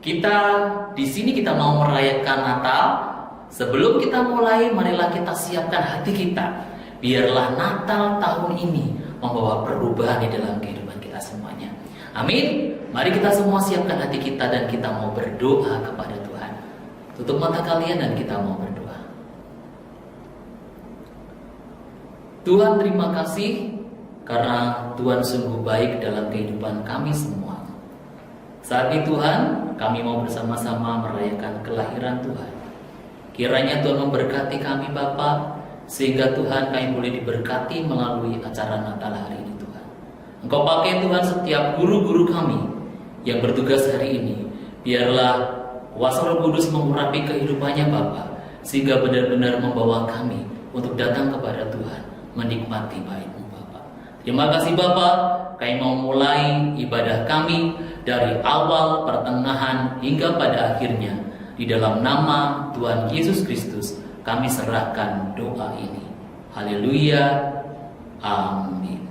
Kita di sini kita mau merayakan Natal. Sebelum kita mulai, marilah kita siapkan hati kita. Biarlah Natal tahun ini membawa perubahan di dalam kehidupan kita semuanya. Amin. Mari kita semua siapkan hati kita dan kita mau berdoa kepada Tuhan. Tutup mata kalian dan kita mau berdoa. Tuhan, terima kasih karena Tuhan sungguh baik dalam kehidupan kami semua. Saat ini Tuhan, kami mau bersama-sama merayakan kelahiran Tuhan. Kiranya Tuhan memberkati kami Bapa, sehingga Tuhan kami boleh diberkati melalui acara Natal hari ini Tuhan. Engkau pakai Tuhan setiap guru-guru kami yang bertugas hari ini. Biarlah kuasa Roh Kudus mengurapi kehidupannya Bapa, sehingga benar-benar membawa kami untuk datang kepada Tuhan, menikmati baik-Mu Bapa. Terima kasih Bapa, kami mau mulai ibadah kami dari awal, pertengahan, hingga pada akhirnya. Di dalam nama Tuhan Yesus Kristus kami serahkan doa ini. Haleluya. Amin.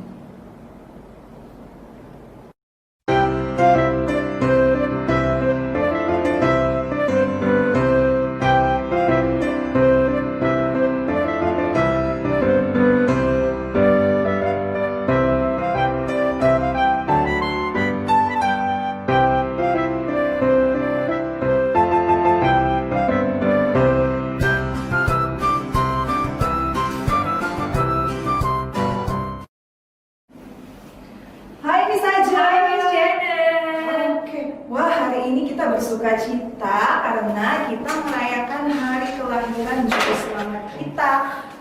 Bersuka cita karena kita merayakan hari kelahiran Juru Selamat kita,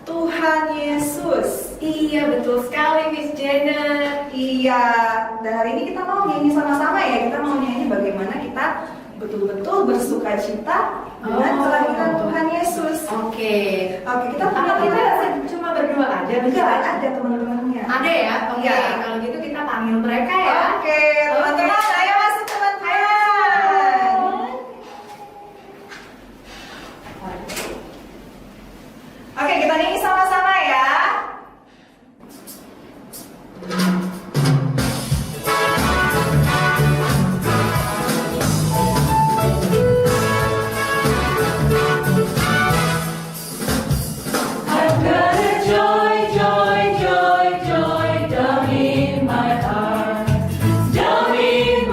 Tuhan Yesus. Iya, betul sekali Miss Janet. Iya, dan hari ini kita mau nyanyi sama-sama ya. Kita mau nyanyi bagaimana kita betul-betul bersuka cita dengan kelahiran Tuhan Yesus. Oke, kita cuma berdua aja? Enggak, ada teman-temannya. Ada ya? Oke, kalau gitu kita panggil mereka ya. Oke, teman-teman, ayo masuk teman-teman. Oke, kita nyanyi sama-sama ya. I've got a joy, joy, joy, joy down in my heart, down in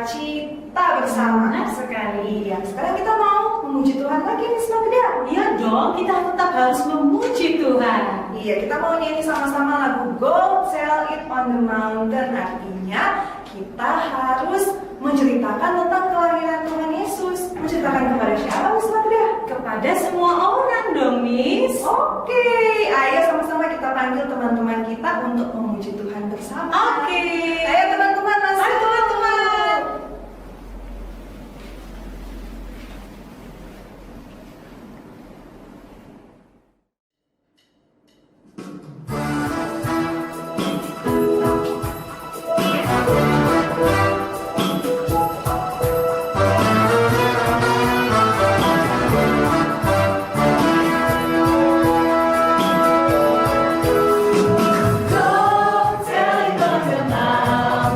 sukacita bersama. Benar sekali. Iya, sekarang kita mau memuji Tuhan lagi Miss Magda. Iya dong, kita tetap harus memuji Tuhan. Iya, kita mau nyanyi sama-sama lagu Go Tell It on the Mountain. Artinya kita harus menceritakan tentang kelahiran Tuhan Yesus. Menceritakan kepada siapa Miss Magda? Kepada semua orang dong, Miss. Oke, ayo sama-sama kita panggil teman-teman kita untuk memuji Tuhan bersama. Oke. Ayo teman-teman, masuk teman-teman. Go tell it on the mountain.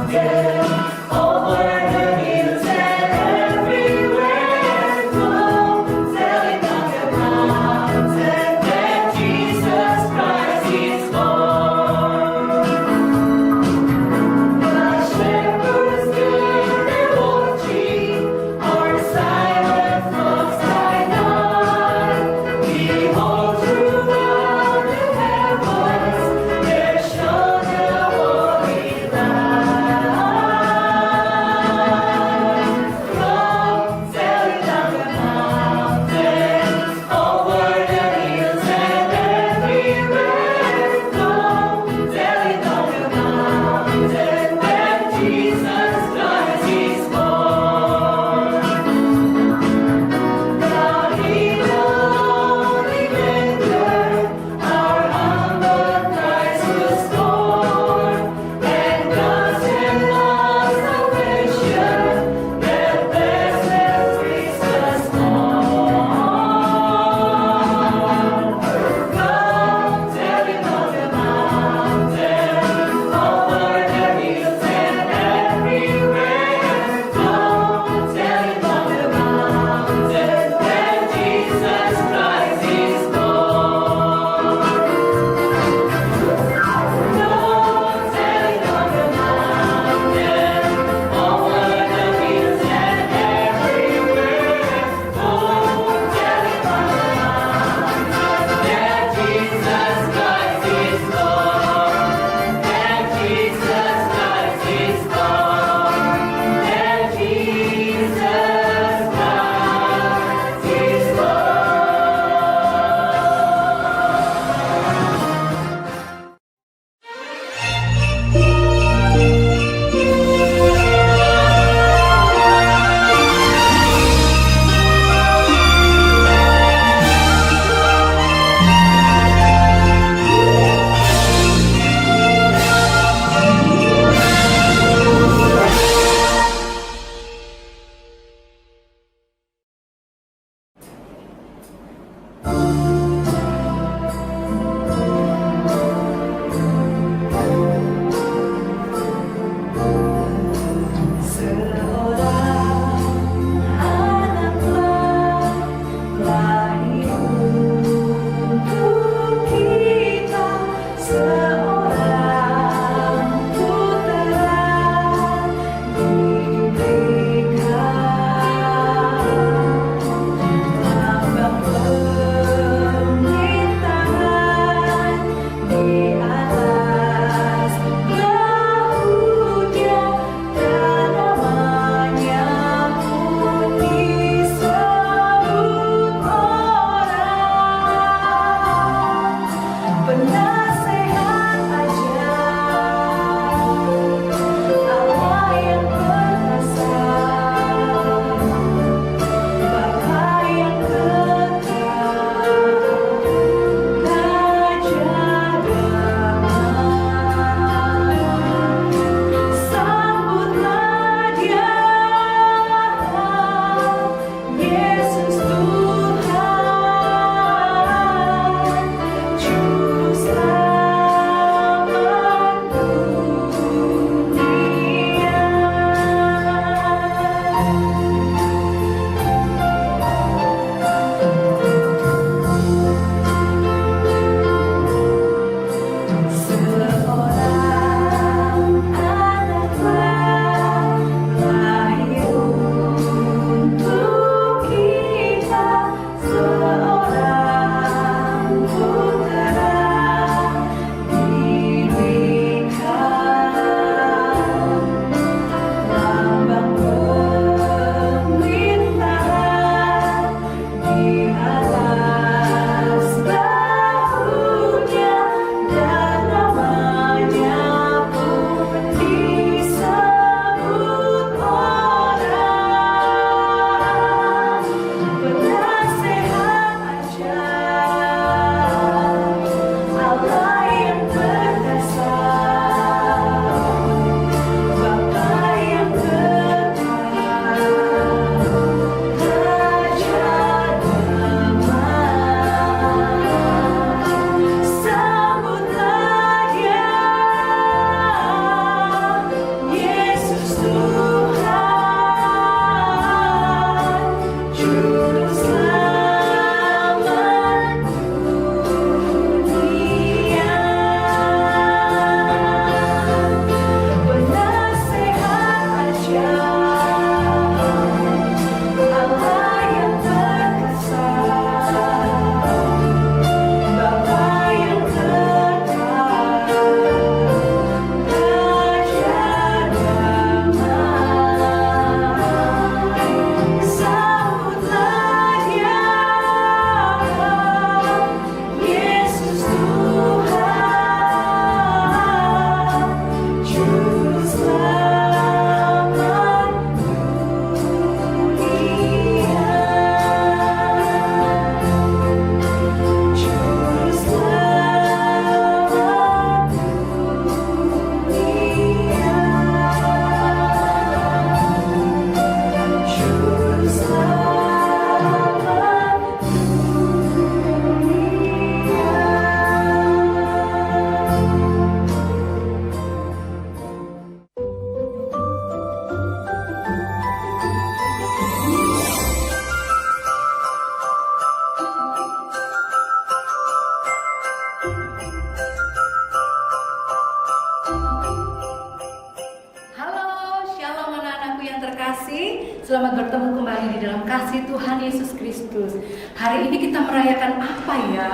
terlahir di dalam kasih Tuhan Yesus Kristus. Hari ini kita merayakan apa ya?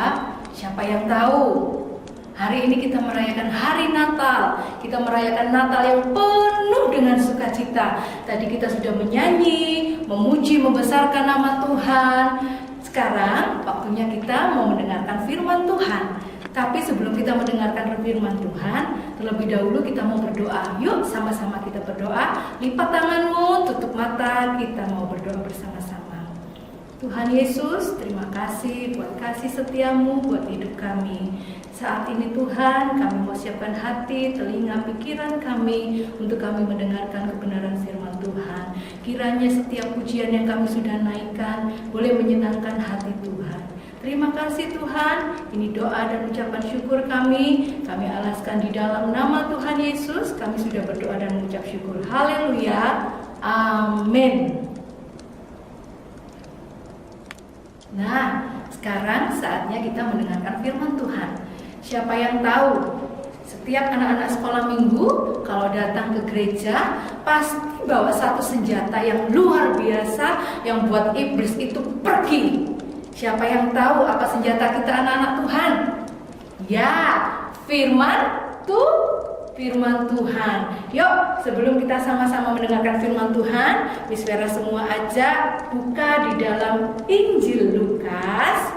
Siapa yang tahu? Hari ini kita merayakan hari Natal. Kita merayakan Natal yang penuh dengan sukacita. Tadi kita sudah menyanyi, memuji, membesarkan nama Tuhan. Sekarang waktunya kita mau mendengarkan firman Tuhan. Tapi sebelum kita mendengarkan firman Tuhan, terlebih dahulu kita mau berdoa. Yuk sama-sama kita berdoa. Lipat tanganmu, tutup mata, kita mau berdoa bersama-sama. Tuhan Yesus, terima kasih buat kasih setiamu buat hidup kami. Saat ini Tuhan, kami mau siapkan hati, telinga, pikiran kami untuk kami mendengarkan kebenaran firman Tuhan. Kiranya setiap pujian yang kami sudah naikkan boleh menyenangkan hati Tuhan. Terima kasih Tuhan, ini doa dan ucapan syukur kami alaskan di dalam nama Tuhan Yesus. Kami sudah berdoa dan mengucap syukur. Haleluya, amin. Nah, sekarang saatnya kita mendengarkan firman Tuhan. Siapa yang tahu? Setiap anak-anak sekolah minggu kalau datang ke gereja pasti bawa satu senjata yang luar biasa yang buat iblis itu pergi. Siapa yang tahu apa senjata kita anak-anak Tuhan? Ya, firman Tuhan. Yuk, sebelum kita sama-sama mendengarkan firman Tuhan, Miss Vera semua ajak buka di dalam Injil Lukas.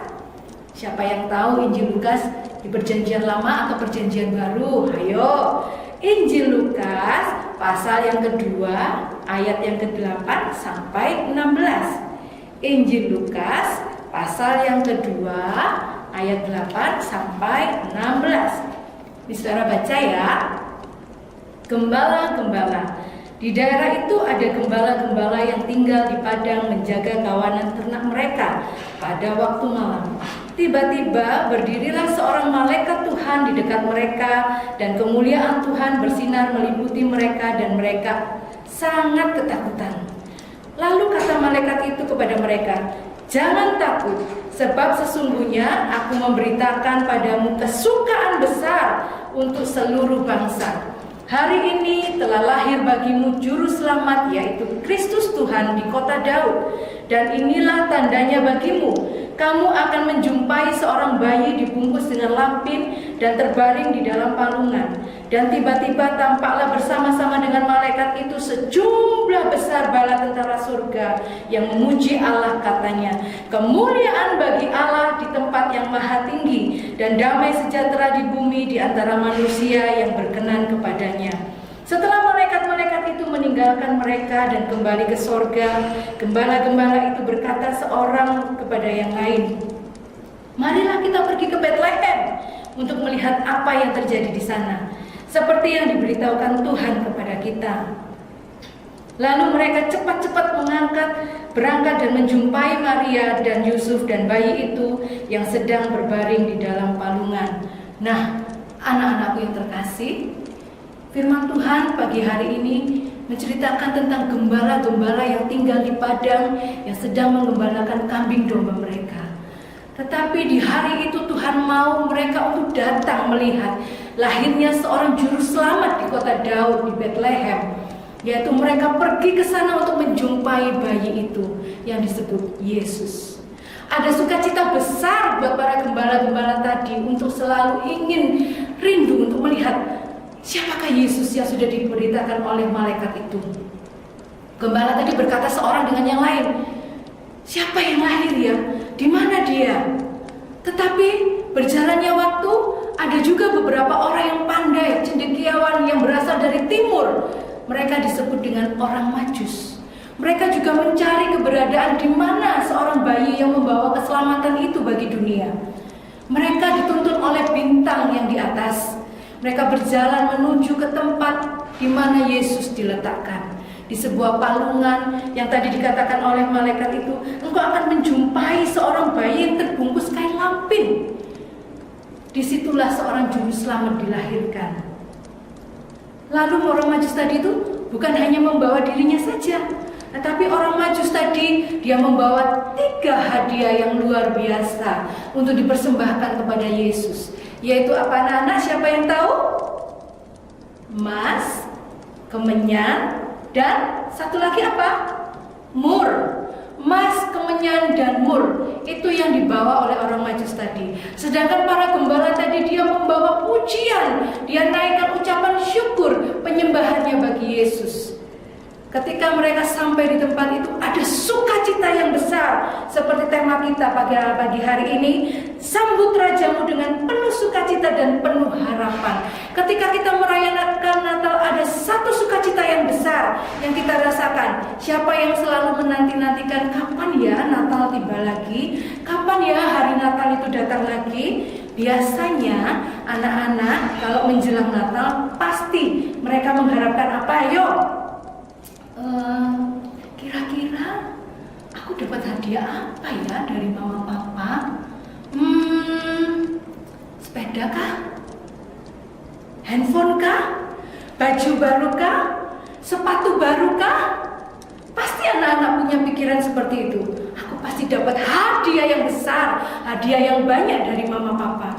Siapa yang tahu Injil Lukas di Perjanjian Lama atau Perjanjian Baru? Ayo, Injil Lukas pasal yang kedua, ayat yang ke-8 sampai 16. Injil Lukas pasal yang kedua, ayat 8 sampai 16. Miss Vera baca ya. Gembala-gembala. Di daerah itu ada gembala-gembala yang tinggal di padang menjaga kawanan ternak mereka pada waktu malam. Tiba-tiba berdirilah seorang malaikat Tuhan di dekat mereka dan kemuliaan Tuhan bersinar meliputi mereka dan mereka sangat ketakutan. Lalu kata malaikat itu kepada mereka, "Jangan takut, sebab sesungguhnya aku memberitakan padamu kesukaan besar untuk seluruh bangsa. Hari ini telah lahir bagimu juru selamat, yaitu Kristus Tuhan di kota Daud. Dan inilah tandanya bagimu, kamu akan menjumpai seorang bayi dibungkus dengan lampin dan terbaring di dalam palungan. Dan tiba-tiba tampaklah bersama-sama dengan malaikat itu sejumlah besar bala tentara surga yang memuji Allah, katanya, kemuliaan bagi Allah di tempat yang maha tinggi dan damai sejahtera di bumi di antara manusia yang berkenan kepadanya." Setelah malaikat-malaikat itu meninggalkan mereka dan kembali ke sorga, gembala-gembala itu berkata seorang kepada yang lain, "Marilah kita pergi ke Bethlehem untuk melihat apa yang terjadi di sana, seperti yang diberitahukan Tuhan kepada kita." Lalu mereka cepat-cepat berangkat dan menjumpai Maria dan Yusuf dan bayi itu yang sedang berbaring di dalam palungan. Nah, anak-anakku yang terkasih, firman Tuhan pagi hari ini menceritakan tentang gembala-gembala yang tinggal di padang yang sedang mengembalakan kambing domba mereka. Tetapi di hari itu Tuhan mau mereka untuk datang melihat lahirnya seorang juru selamat di kota Daud di Bethlehem, yaitu mereka pergi ke sana untuk menjumpai bayi itu yang disebut Yesus. Ada sukacita besar buat para gembala-gembala tadi untuk selalu ingin rindu untuk melihat siapakah Yesus yang sudah diberitakan oleh malaikat itu. Gembala tadi berkata seorang dengan yang lain, "Siapa yang lahir ya? Di mana dia?" Tetapi berjalannya waktu, ada juga beberapa orang yang pandai, cendekiawan yang berasal dari timur. Mereka disebut dengan orang Majus. Mereka juga mencari keberadaan di mana seorang bayi yang membawa keselamatan itu bagi dunia. Mereka dituntun oleh bintang yang di atas. Mereka berjalan menuju ke tempat di mana Yesus diletakkan. Di sebuah palungan yang tadi dikatakan oleh malaikat itu, engkau akan menjumpai seorang bayi yang terbungkus kain lampin. Disitulah seorang juru selamat dilahirkan. Lalu orang Majus tadi itu bukan hanya membawa dirinya saja, tetapi orang Majus tadi dia membawa 3 hadiah yang luar biasa untuk dipersembahkan kepada Yesus. Yaitu apa anak-anak? Siapa yang tahu? Emas, kemenyan, dan satu lagi apa? Mur. emas, kemenyan, dan mur. Itu yang dibawa oleh orang Majus tadi. Sedangkan para gembala tadi dia membawa pujian, dia naikkan ucapan syukur, penyembahannya bagi Yesus. Ketika mereka sampai di tempat itu, ada sukacita yang besar. Seperti tema kita pagi hari ini, sambut rajamu dengan penuh sukacita dan penuh harapan. Ketika kita merayakan Natal, ada satu sukacita yang besar yang kita rasakan. Siapa yang selalu menanti-nantikan kapan ya Natal tiba lagi, kapan ya hari Natal itu datang lagi. Biasanya anak-anak kalau menjelang Natal pasti mereka mengharapkan apa? Ayo, kira-kira aku dapat hadiah apa ya dari mama papa? Sepeda kah? Handphone kah? Baju baru kah? Sepatu baru kah? Pasti anak-anak punya pikiran seperti itu. Aku pasti dapat hadiah yang besar, hadiah yang banyak dari mama papa.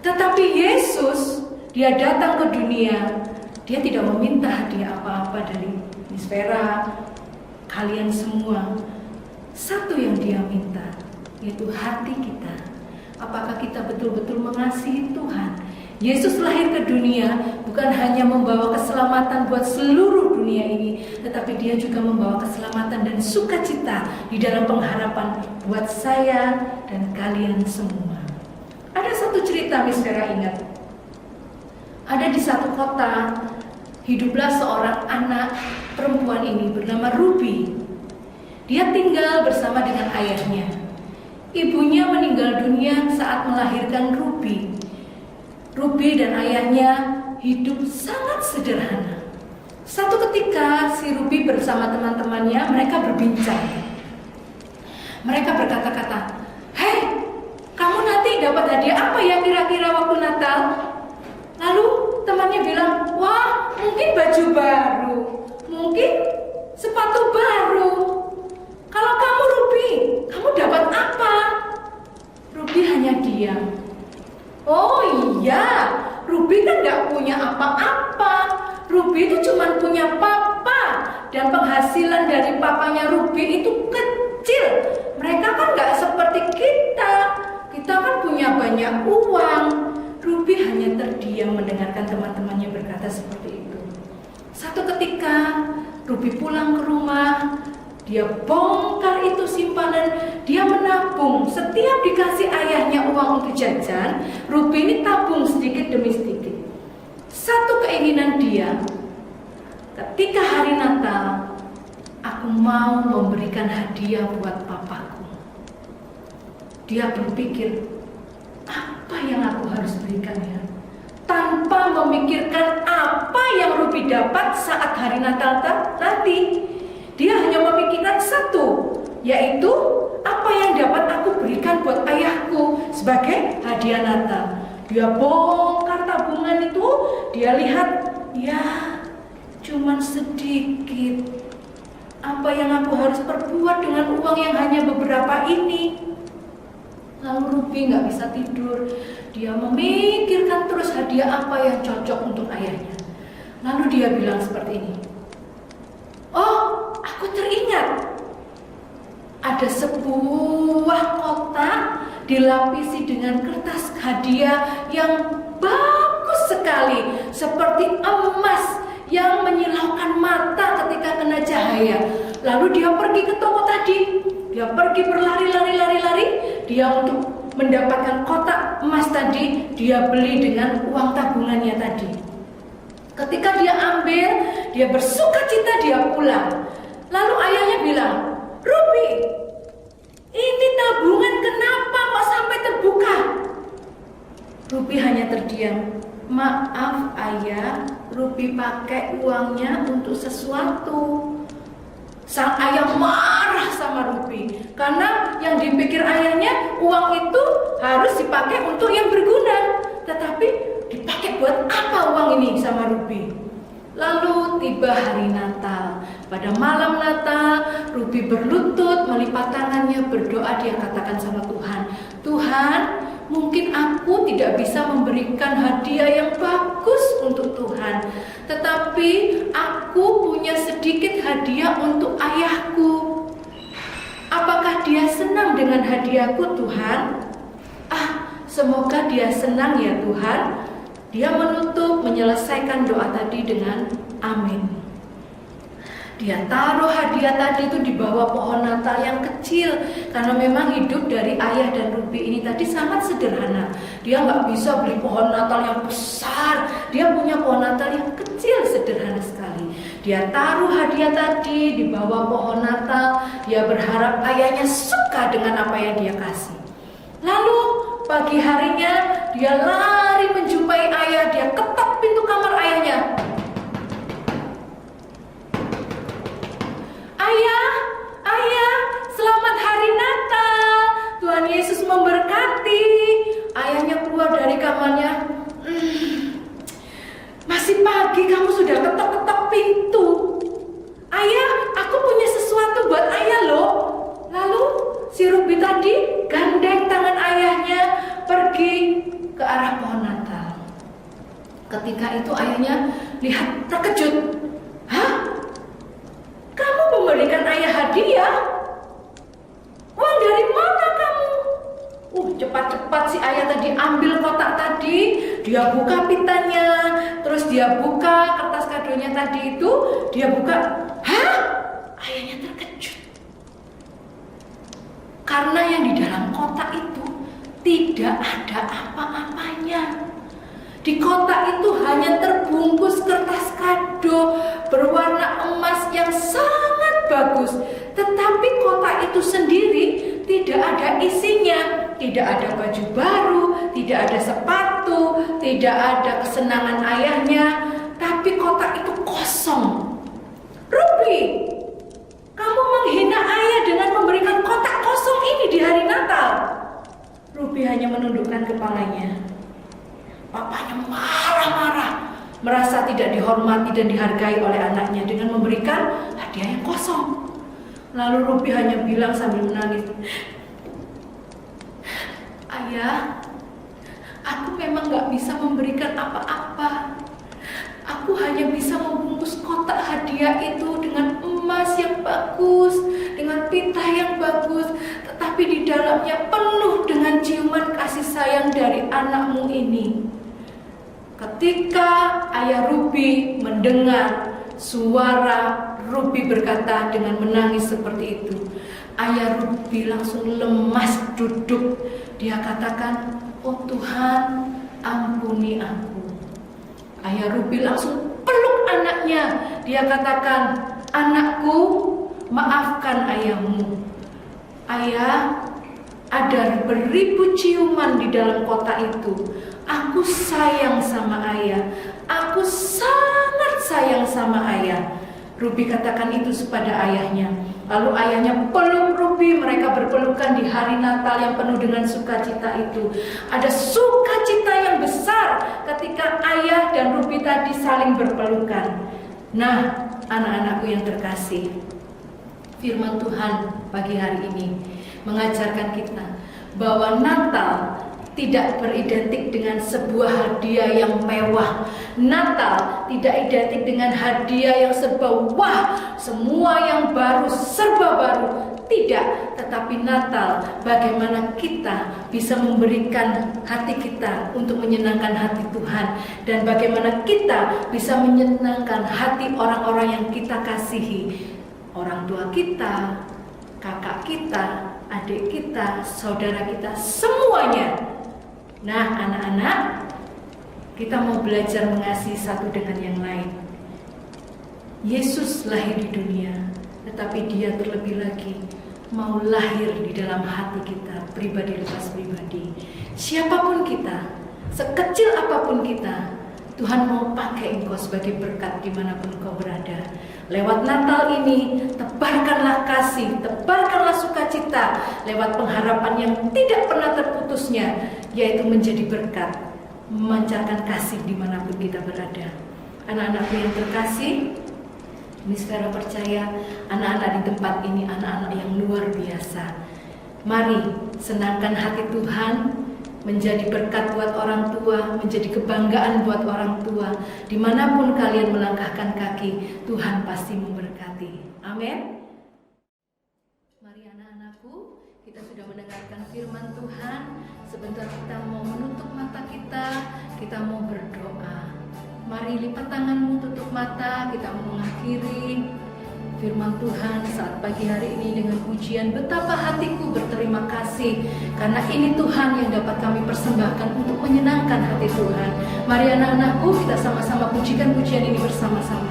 Tetapi Yesus, dia datang ke dunia, dia tidak meminta hadiah apa-apa dari Miss Vera, kalian semua. Satu yang dia minta, yaitu hati kita. Apakah kita betul-betul mengasihi Tuhan? Yesus lahir ke dunia bukan hanya membawa keselamatan buat seluruh dunia ini, tetapi dia juga membawa keselamatan dan sukacita di dalam pengharapan buat saya dan kalian semua. Ada satu cerita Miss Vera ingat. Ada di satu kota, hiduplah seorang anak perempuan ini bernama Ruby. Dia tinggal bersama dengan ayahnya. Ibunya meninggal dunia saat melahirkan Ruby. Ruby dan ayahnya hidup sangat sederhana. Satu ketika si Ruby bersama teman-temannya mereka berbincang. Mereka berkata-kata, "Hei, kamu nanti dapat hadiah apa ya kira-kira waktu Natal?" Lalu temannya bilang, "Wah, mungkin baju baru, mungkin sepatu baru. Kalau kamu Ruby, kamu dapat apa?" Ruby hanya diam. Oh iya, Ruby kan gak punya apa-apa. Ruby itu cuma punya papa, dan penghasilan dari papanya Ruby itu kecil. Mereka kan gak seperti kita. Kita kan punya banyak uang. Ruby hanya terdiam mendengarkan teman-temannya berkata seperti itu. Satu ketika Ruby pulang ke rumah, dia bongkar itu simpanan, dia menabung. Setiap dikasih ayahnya uang untuk jajan, Ruby ini tabung sedikit demi sedikit. Satu keinginan dia, ketika hari Natal, aku mau memberikan hadiah buat papaku. Dia berpikir, apa yang aku harus berikan ya? Tanpa memikirkan apa yang Ruby dapat saat hari Natal nanti. Dia hanya memikirkan satu, yaitu apa yang dapat aku berikan buat ayahku sebagai hadiah Natal. Dia bongkar tabungan itu, dia lihat, ya cuman sedikit. Apa yang aku harus perbuat dengan uang yang hanya beberapa ini? Lalu Ruby gak bisa tidur. Dia memikirkan terus hadiah apa yang cocok untuk ayahnya. Lalu dia bilang seperti ini, "Oh, aku teringat. Ada sebuah kotak dilapisi dengan kertas hadiah yang bagus sekali, seperti emas yang menyilaukan mata ketika kena cahaya." Lalu dia pergi ke toko tadi. Dia pergi berlari-lari. Dia untuk mendapatkan kotak emas tadi, dia beli dengan uang tabungannya tadi. Ketika dia ambil, dia bersukacita, dia pulang. Lalu ayahnya bilang, "Ruby, ini tabungan kenapa kok sampai terbuka?" Ruby hanya terdiam. "Maaf ayah, Ruby pakai uangnya untuk sesuatu." Sang ayah marah sama Ruby karena yang dipikir ayahnya uang itu harus dipakai untuk yang berguna. Tetapi dipakai buat apa uang ini sama Ruby? Lalu tiba hari Natal. Pada malam Natal, Ruby berlutut, melipat tangannya, berdoa. Dia katakan sama Tuhan, "Tuhan, mungkin aku tidak bisa memberikan hadiah yang bagus untuk Tuhan, tetapi aku punya sedikit hadiah untuk ayahku. Apakah dia senang dengan hadiahku, Tuhan? Semoga dia senang ya Tuhan. Dia menutup, menyelesaikan doa tadi dengan amin. Dia taruh hadiah tadi itu di bawah pohon Natal yang kecil, karena memang hidup dari ayah dan Ruby ini tadi sangat sederhana. Dia nggak bisa beli pohon Natal yang besar, dia punya pohon Natal yang kecil, sederhana sekali. Dia taruh hadiah tadi di bawah pohon Natal. Dia berharap ayahnya suka dengan apa yang dia kasih. Lalu pagi harinya dia lari menjumpai ayah. Dia ketok pintu kamar ayahnya. Ayah, selamat hari Natal. Tuhan Yesus memberkati. Ayahnya keluar dari kamarnya. Masih pagi kamu sudah ketok-ketok pintu. Ayah, aku punya sesuatu buat ayah loh. Lalu si Ruby tadi gandeng tangan ayahnya pergi ke arah pohon Natal. Ketika itu ayahnya lihat terkejut. Hah? Kamu memberikan ayah hadiah? Uang dari mana kamu? Cepat-cepat si ayah tadi ambil kotak tadi, dia buka pitanya, terus dia buka kertas kadonya tadi itu, dia buka. Hah? Ayahnya terkejut. Karena yang di dalam kotak itu tidak ada apa-apanya. Di kotak itu hanya terbungkus kertas kado berwarna emas yang sangat bagus. Tetapi kotak itu sendiri tidak ada isinya. Tidak ada baju baru, tidak ada sepatu, tidak ada kesenangan ayahnya. Tapi kotak itu kosong. Ruby, kamu menghina ayah dengan memberikan kotak kosong ini di hari Natal. Ruby hanya menundukkan kepalanya. Papanya marah-marah, merasa tidak dihormati dan dihargai oleh anaknya dengan memberikan hadiah yang kosong. Lalu Ruby hanya bilang sambil menangis, Ayah, aku memang gak bisa memberikan apa-apa. Aku hanya bisa membungkus kotak hadiah itu dengan emas yang bagus, dengan pita yang bagus, tetapi di dalamnya penuh dengan ciuman kasih sayang dari anakmu ini. Ketika ayah Ruby mendengar suara Ruby berkata dengan menangis seperti itu, ayah Ruby langsung lemas duduk. Dia katakan, oh Tuhan, ampuni aku. Ayah Ruby langsung peluk anaknya. Dia katakan, anakku, maafkan ayahmu. Ayah, ada beribu ciuman di dalam kotak itu. Aku sayang sama ayah. Aku sangat sayang sama ayah. Ruby katakan itu kepada ayahnya. Lalu ayahnya peluk Ruby. Mereka berpelukan di hari Natal yang penuh dengan sukacita itu. Ada sukacita yang besar ketika ayah dan Ruby tadi saling berpelukan. Nah, anak-anakku yang terkasih, firman Tuhan pagi hari ini mengajarkan kita bahwa Natal tidak beridentik dengan sebuah hadiah yang mewah. Natal tidak identik dengan hadiah yang serba wah, semua yang baru, serba baru. Tidak, tetapi Natal bagaimana kita bisa memberikan hati kita untuk menyenangkan hati Tuhan, dan bagaimana kita bisa menyenangkan hati orang-orang yang kita kasihi, orang tua kita, kakak kita, adik kita, saudara kita, semuanya. Nah, anak-anak, kita mau belajar mengasihi satu dengan yang lain. Yesus lahir di dunia, tetapi dia terlebih lagi mau lahir di dalam hati kita, pribadi lepas pribadi. Siapapun kita, sekecil apapun kita, Tuhan mau pakai engkau sebagai berkat dimanapun engkau berada. Lewat Natal ini, tebarkanlah kasih, tebarkanlah sukacita, lewat pengharapan yang tidak pernah terputusnya, yaitu menjadi berkat, memancarkan kasih dimanapun kita berada. Anak-anakku yang terkasih, Miss Vera percaya anak-anak di tempat ini anak-anak yang luar biasa. Mari senangkan hati Tuhan, menjadi berkat buat orang tua, menjadi kebanggaan buat orang tua. Dimanapun kalian melangkahkan kaki, Tuhan pasti memberkati. Amin. Mari anak-anak, sudah mendengarkan firman Tuhan. Sebentar kita mau menutup mata kita mau berdoa. Mari lipat tanganmu, tutup mata, kita mau mengakhiri firman Tuhan saat pagi hari ini dengan pujian betapa hatiku berterima kasih karena ini Tuhan yang dapat kami persembahkan untuk menyenangkan hati Tuhan. Mari anak-anakku, kita sama-sama pujikan pujian ini bersama-sama.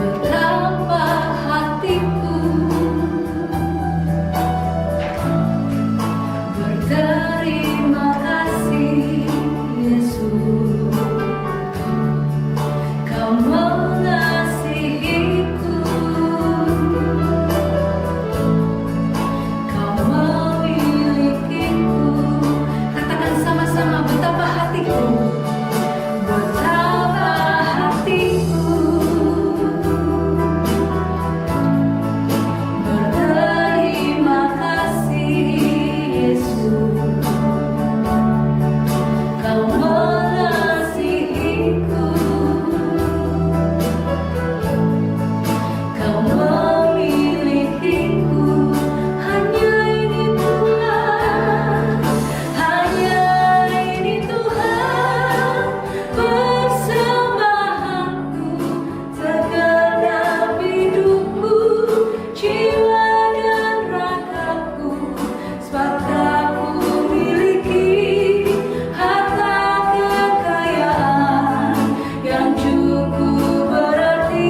Betapa hatiku berterima kasih Yesus, Kau mengasihiku, Kau memilikiku. Katakan sama-sama, betapa hatiku, betapa hatiku berterima kasih Yesus, Kau mengasihiku, Kau memilikiku. Hanya ini Tuhan, hanya ini Tuhan, persembahanku, segenap hidupku, jiwa dan ragaku, sebab Kau miliki harta kekayaan yang cukup berarti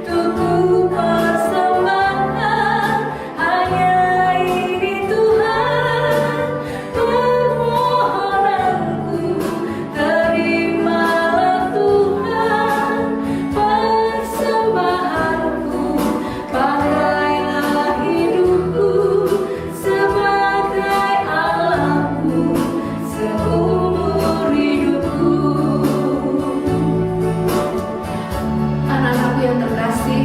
untukku persembahkan. Hanya ini Tuhan, permohonanku, terimalah Tuhan persembahanku, pakailah hidupku sebagai alatmu seumur hidupku. Anak-anakku yang terkasih,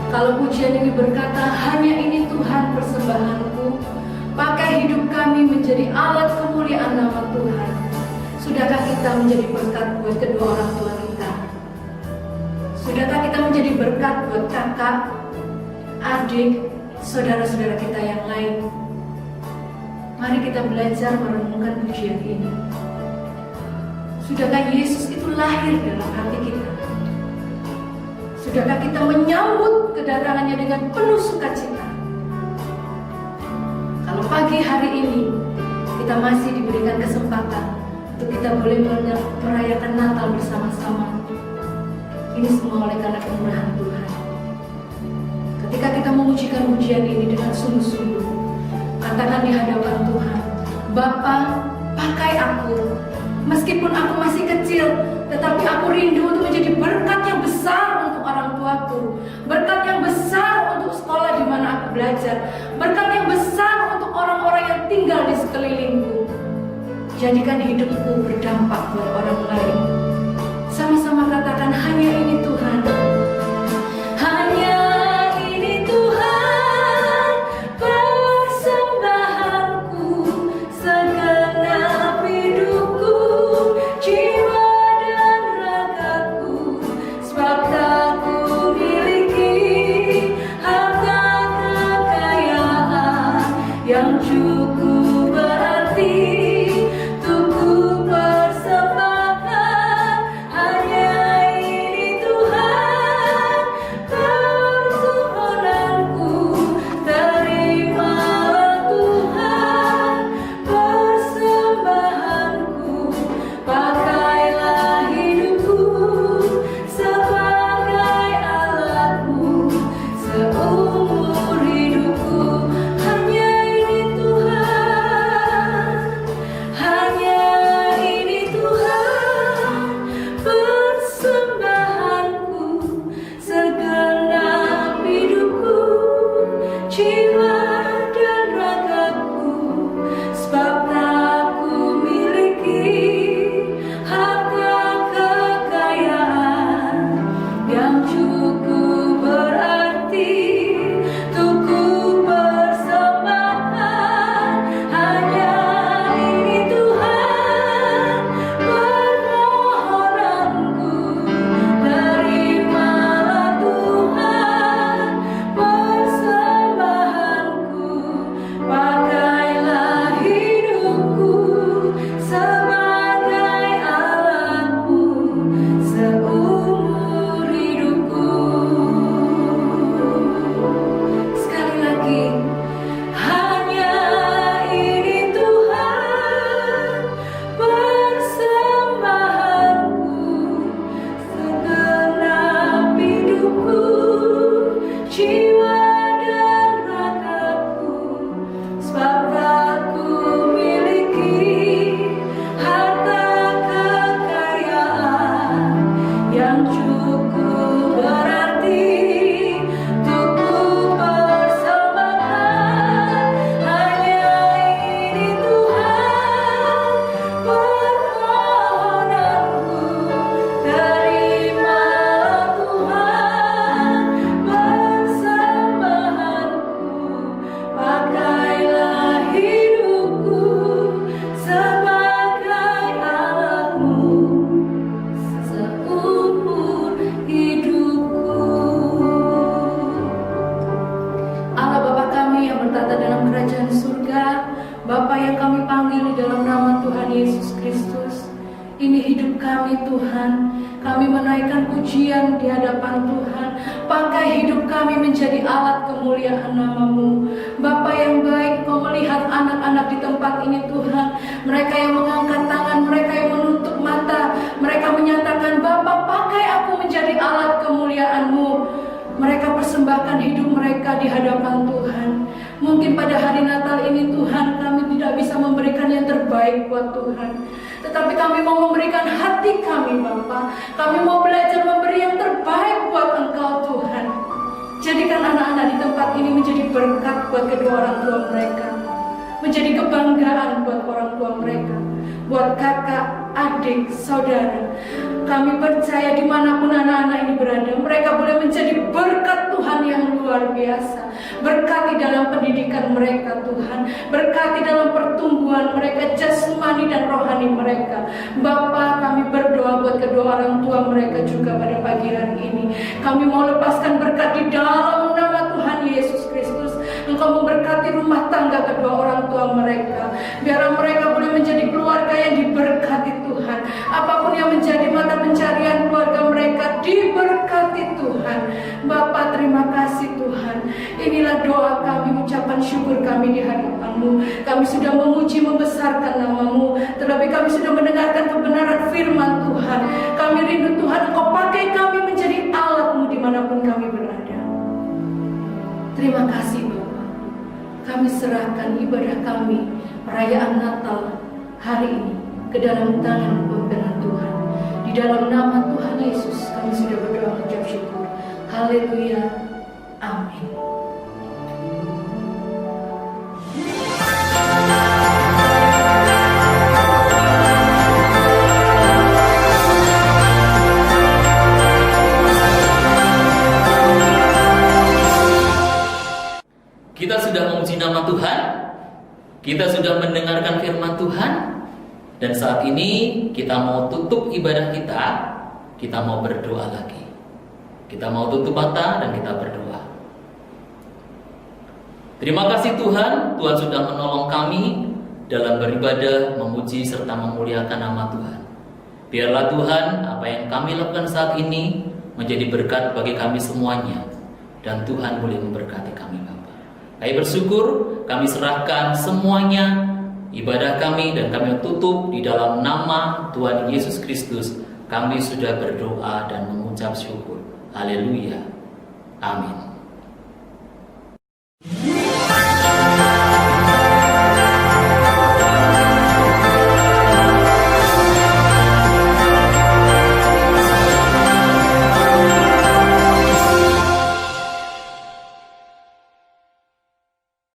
kalau pujian ini berkata hanya ini Tuhan persembahanku, pakai hidup kami menjadi alat kemuliaan nama Tuhan. Sudahkah kita menjadi berkat buat kedua orang tua kita? Sudahkah kita menjadi berkat buat kakak, adik, saudara-saudara kita yang lain? Mari kita belajar merenungkan pujian ini. Sudahkah Yesus itu lahir dalam hati kita? Sudahkah kita menyambut kedatangannya dengan penuh sukacita? Kalau pagi hari ini kita masih diberikan kesempatan untuk kita boleh merayakan Natal bersama-sama, ini semua oleh karena kemurahan Tuhan. Ketika kita memujikan pujian ini dengan sungguh-sungguh, katakan di hadapan Tuhan, Bapa, pakai aku. Meskipun aku masih kecil, tetapi aku rindu untuk menjadi berkat yang besar untuk orang tuaku, berkat yang besar untuk sekolah di mana aku belajar, berkat yang besar untuk orang-orang yang tinggal di sekelilingku. Jadikan hidupku berdampak buat orang lain. Sama-sama katakan, hanya ini Tuhan. Hanya ini Tuhan, persembahanku, segenap hidupku, jiwa dan ragaku, sebab Ku miliki harta kekayaan yang cukup berarti untukku persembahkan. Hanya ini Tuhan, permohonanku, terimalah Tuhan persembahanku, pakailah hidupku sebagai alatmu seumur hidupku. Hanya ini Tuhan, hanya ini Tuhan, persembahanku, segenap hidupku, jiwa dan ragaku, sebab Ku miliki harta kekayaan yang cukup berarti untukku persembahkan. Hanya ini Tuhan, permohonanku, terimalah Tuhan kami Tuhan. Kami menaikkan pujian di hadapan Tuhan. Pakai hidup kami menjadi alat kemuliaan nama-Mu. Bapa yang baik, Kau melihat anak-anak di tempat ini Tuhan. Mereka yang mengangkat tangan, mereka yang menutup mata. Mereka menyatakan, Bapa, pakai aku menjadi alat kemuliaan-Mu. Mereka persembahkan hidup mereka di hadapan Tuhan. Mungkin pada hari Natal ini Tuhan, kami tidak bisa memberikan yang terbaik buat Tuhan, tetapi kami mau memberikan hati kami Bapa. Kami mau belajar memberi yang terbaik buat Engkau Tuhan. Jadikan anak-anak di tempat ini menjadi berkat buat kedua orang tua mereka, menjadi kebanggaan buat orang tua mereka, buat kakak, adik, saudara. Kami percaya dimanapun anak-anak ini berada, mereka boleh menjadi berkat Tuhan yang luar biasa. Berkati dalam pendidikan mereka Tuhan, berkati dalam pertumbuhan mereka jasmani dan rohani mereka. Bapa, kami berdoa buat kedua orang tua mereka juga pada pagi hari ini. Kami mau lepaskan berkat di dalam nama Tuhan Yesus Kristus. Engkau memberkati rumah tangga kedua orang tua mereka. Biar mereka boleh menjadi keluarga yang diberkati Tuhan. Apapun yang menjadi mata pencarian keluarga mereka diberkati Tuhan. Bapa, terima kasih Tuhan. Inilah doa kami, ucapan syukur kami di hadapan-Mu. Kami sudah memuji membesarkan nama-Mu, terlebih kami sudah mendengarkan kebenaran firman Tuhan. Kami rindu Tuhan, Engkau pakai kami menjadi alat-Mu dimanapun kami berada. Terima kasih Bapa. Kami serahkan ibadah kami, perayaan Natal hari ini ke dalam tangan pimpinan Tuhan. Di dalam nama Tuhan Yesus kami sudah berdoa mengucap syukur. Haleluya. Amin. Kita sudah memuji nama Tuhan, kita sudah mendengarkan firman Tuhan, dan saat ini kita mau tutup ibadah kita mau berdoa lagi. Kita mau tutup mata dan kita berdoa. Terima kasih Tuhan, Tuhan sudah menolong kami dalam beribadah, memuji serta memuliakan nama Tuhan. Biarlah Tuhan, apa yang kami lakukan saat ini menjadi berkat bagi kami semuanya, dan Tuhan boleh memberkati kami Bapa. Kami bersyukur, kami serahkan semuanya ibadah kami dan kami tutup di dalam nama Tuhan Yesus Kristus. Kami sudah berdoa dan mengucap syukur. Haleluya. Amin.